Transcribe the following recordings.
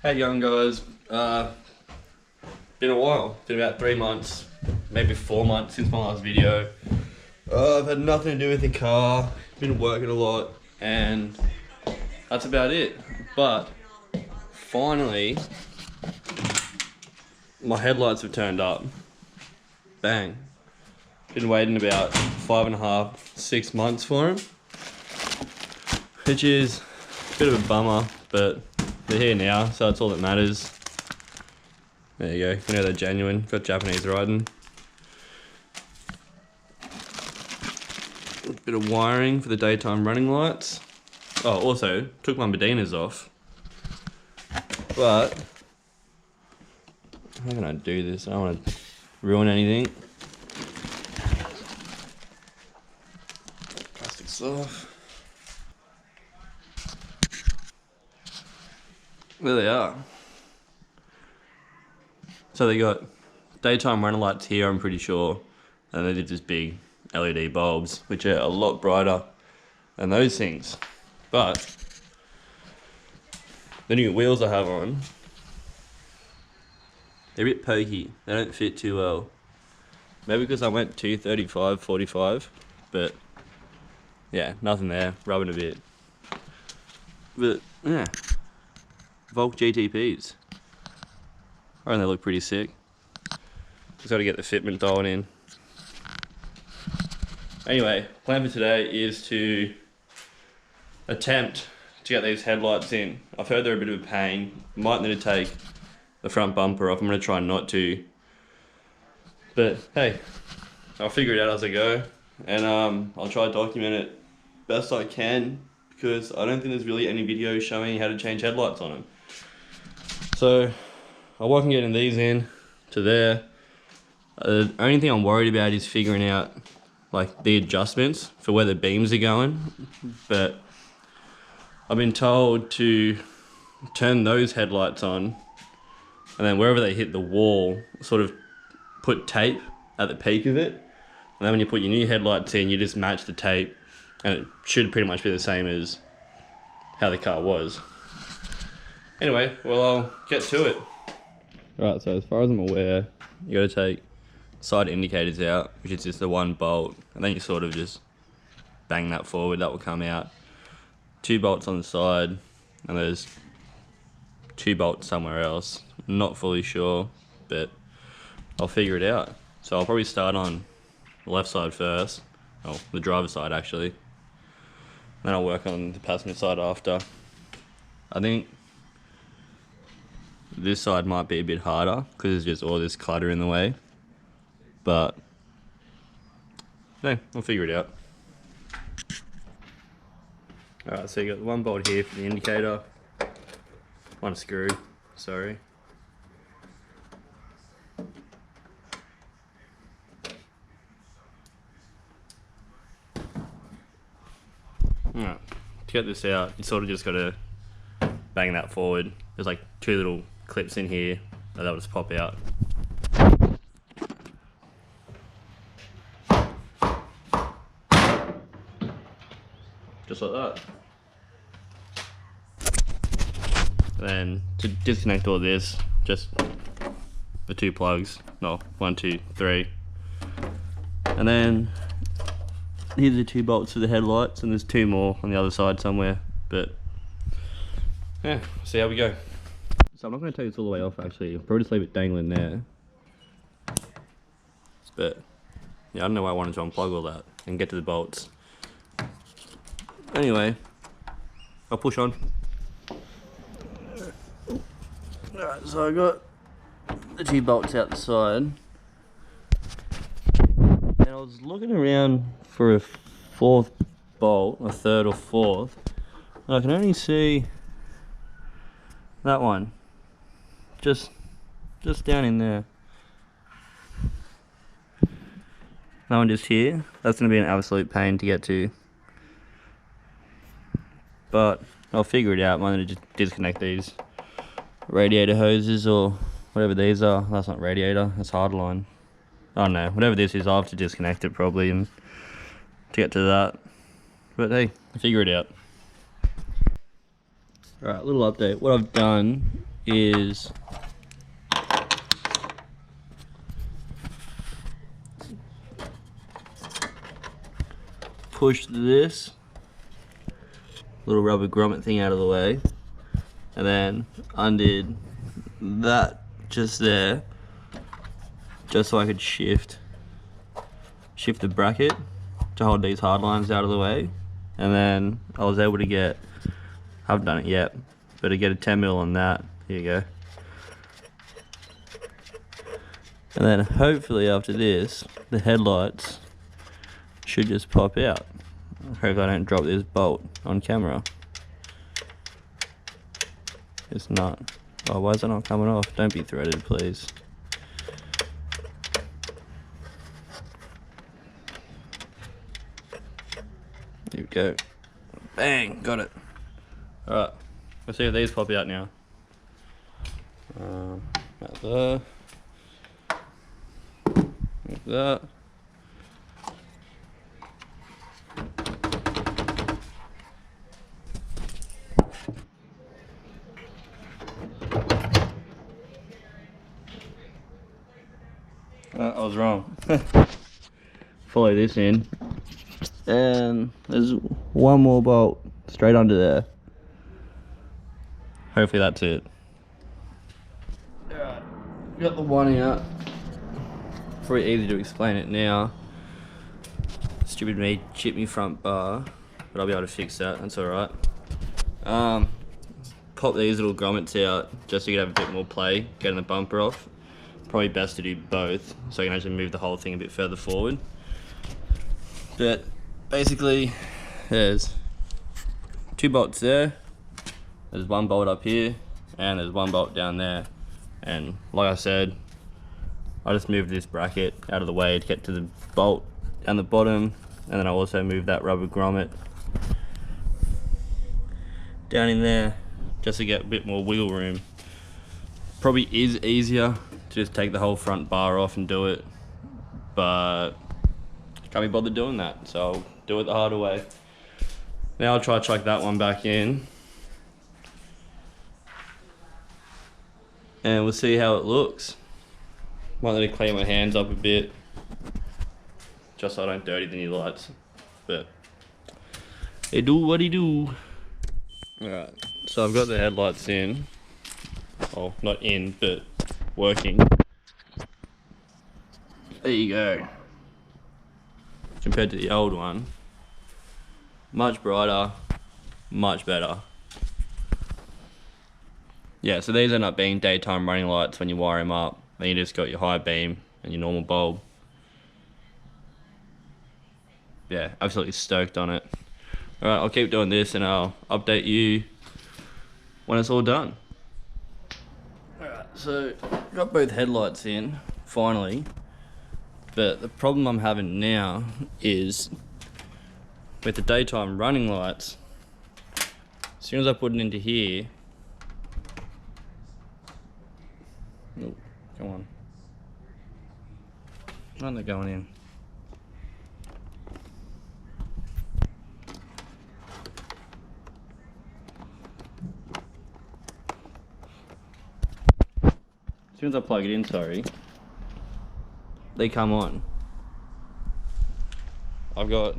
Hey young guys, been a while, been about 3 months, maybe 4 months since my last video. I've had nothing to do with the car, been working a lot, and that's about it. But finally, my headlights have turned up. Bang. Been waiting about 5.5, 6 months for them, which is a bit of a bummer, but they're here now, so that's all that matters. There you go, you know they're genuine, got Japanese riding. A bit of wiring for the daytime running lights. Oh, also, took my Medinas off. But, how can I do this? I don't want to ruin anything. Plastic's off. There they are. So they got daytime runner lights here, I'm pretty sure, and they did just big LED bulbs, which are a lot brighter than those things. But the new wheels I have on, they're a bit pokey. They don't fit too well. Maybe because I went 235, 45, but yeah, nothing there, rubbing a bit. But yeah. Volk GTPs. I reckon they look pretty sick. Just got to get the fitment dialed in. Anyway, plan for today is to attempt to get these headlights in. I've heard they're a bit of a pain. Might need to take the front bumper off. I'm going to try not to. But hey, I'll figure it out as I go. And I'll try to document it best I can, because I don't think there's really any videos showing how to change headlights on them. So I'll work on getting these in to there. The only thing I'm worried about is figuring out like the adjustments for where the beams are going. But I've been told to turn those headlights on, and then wherever they hit the wall, sort of put tape at the peak of it. And then when you put your new headlights in, you just match the tape, and it should pretty much be the same as how the car was. Anyway, well, I'll get to it. Right, so as far as I'm aware, you gotta take side indicators out, which is just the one bolt, and then you sort of just bang that forward, that will come out. 2 bolts on the side, and there's 2 bolts somewhere else. Not fully sure, but I'll figure it out. So I'll probably start on the left side first, oh, the driver's side actually. Then I'll work on the passenger side after. I think this side might be a bit harder because there's just all this clutter in the way, but no, I'll figure it out. Alright, so you got one bolt here for the indicator, one screw, sorry. Alright, to get this out, you sort of just got to bang that forward. There's like 2 little clips in here that will just pop out. Just like that. And then to disconnect all this, just the 2 plugs. No, 1, 2, 3. And then here's the 2 bolts for the headlights, and there's 2 more on the other side somewhere. But yeah, see how we go. So I'm not going to take this all the way off actually, I'll probably just leave it dangling there. But yeah, I don't know why I wanted to unplug all that and get to the bolts. Anyway, I'll push on. Alright, so I got the 2 bolts out the side. And I was looking around for a 4th bolt, a 3rd or 4th. And I can only see that one. Just down in there. That one just here. That's going to be an absolute pain to get to. But I'll figure it out. I'm going to just disconnect these radiator hoses or whatever these are. That's not radiator, that's hardline. I don't know, whatever this is, I'll have to disconnect it probably and to get to that. But hey, I'll figure it out. Alright, little update. What I've done is push this little rubber grommet thing out of the way, and then undid that just there, just so I could shift the bracket to hold these hard lines out of the way. And then I was able to get, I haven't done it yet, but to get a 10mm on that. Here you go. And then hopefully after this, the headlights should just pop out. Hope I don't drop this bolt on camera. It's not. Oh, why is it not coming off? Don't be threaded, please. Here we go. Bang, got it. Alright, let's see if these pop out now. Like that. Like that. I was wrong. Follow this in, and there's one more bolt straight under there. Hopefully that's it. Alright, got the one out. Pretty easy to explain it now. Stupid me chipped me front bar, but I'll be able to fix that. That's alright. Pop these little grommets out just so you can have a bit more play getting the bumper off. Probably best to do both, so you can actually move the whole thing a bit further forward. But basically, there's 2 bolts there, there's 1 bolt up here, and there's 1 bolt down there. And like I said, I just moved this bracket out of the way to get to the bolt down the bottom, and then I also moved that rubber grommet down in there just to get a bit more wiggle room. Probably is easier to just take the whole front bar off and do it, but can't be bothered doing that, so I'll do it the harder way. Now I'll try to chuck that one back in, and we'll see how it looks. Might let it clean my hands up a bit, just so I don't dirty the new lights, but they do what they do. Alright, so I've got the headlights in. Well, not in, but working. There you go. Compared to the old one, much brighter, much better. Yeah, so these end up being daytime running lights when you wire them up. Then you just got your high beam and your normal bulb. Yeah, absolutely stoked on it. Alright, I'll keep doing this and I'll update you when it's all done. Alright, so got both headlights in, finally. But the problem I'm having now is with the daytime running lights, as soon as I put it into here, oh, come on. Why aren't they going in? As soon as I plug it in, sorry, they come on. I've got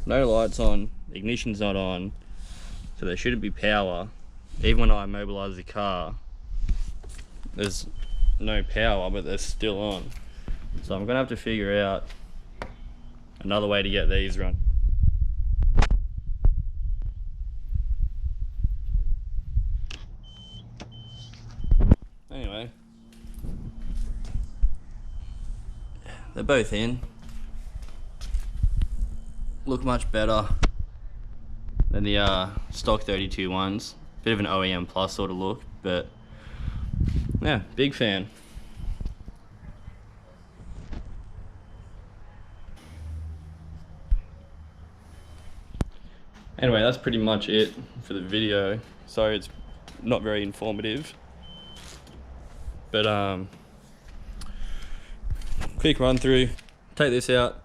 no lights on, ignition's not on, so there shouldn't be power. Even when I immobilize the car, there's no power, but they're still on. So I'm gonna have to figure out another way to get these run. Anyway, they're both in. Look much better than the stock 32 ones. Bit of an OEM plus sort of look, but yeah, big fan. Anyway, that's pretty much it for the video. Sorry it's not very informative, but quick run through. Take this out,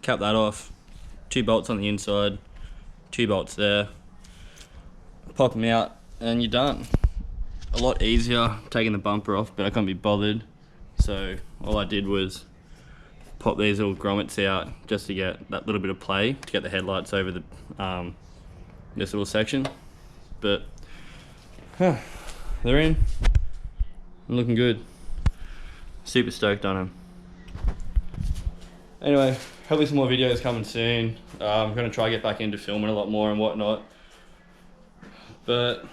cap that off, 2 bolts on the inside, 2 bolts there, pop them out, and you're done. A lot easier taking the bumper off, but I couldn't be bothered. So all I did was pop these little grommets out just to get that little bit of play, to get the headlights over the this little section. But they're in, looking good. Super stoked on them. Anyway, hopefully some more videos coming soon. I'm gonna try to get back into filming a lot more and whatnot. But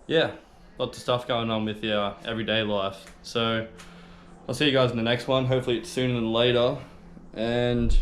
yeah, lots of stuff going on with your everyday life. So I'll see you guys in the next one. Hopefully it's sooner than later. And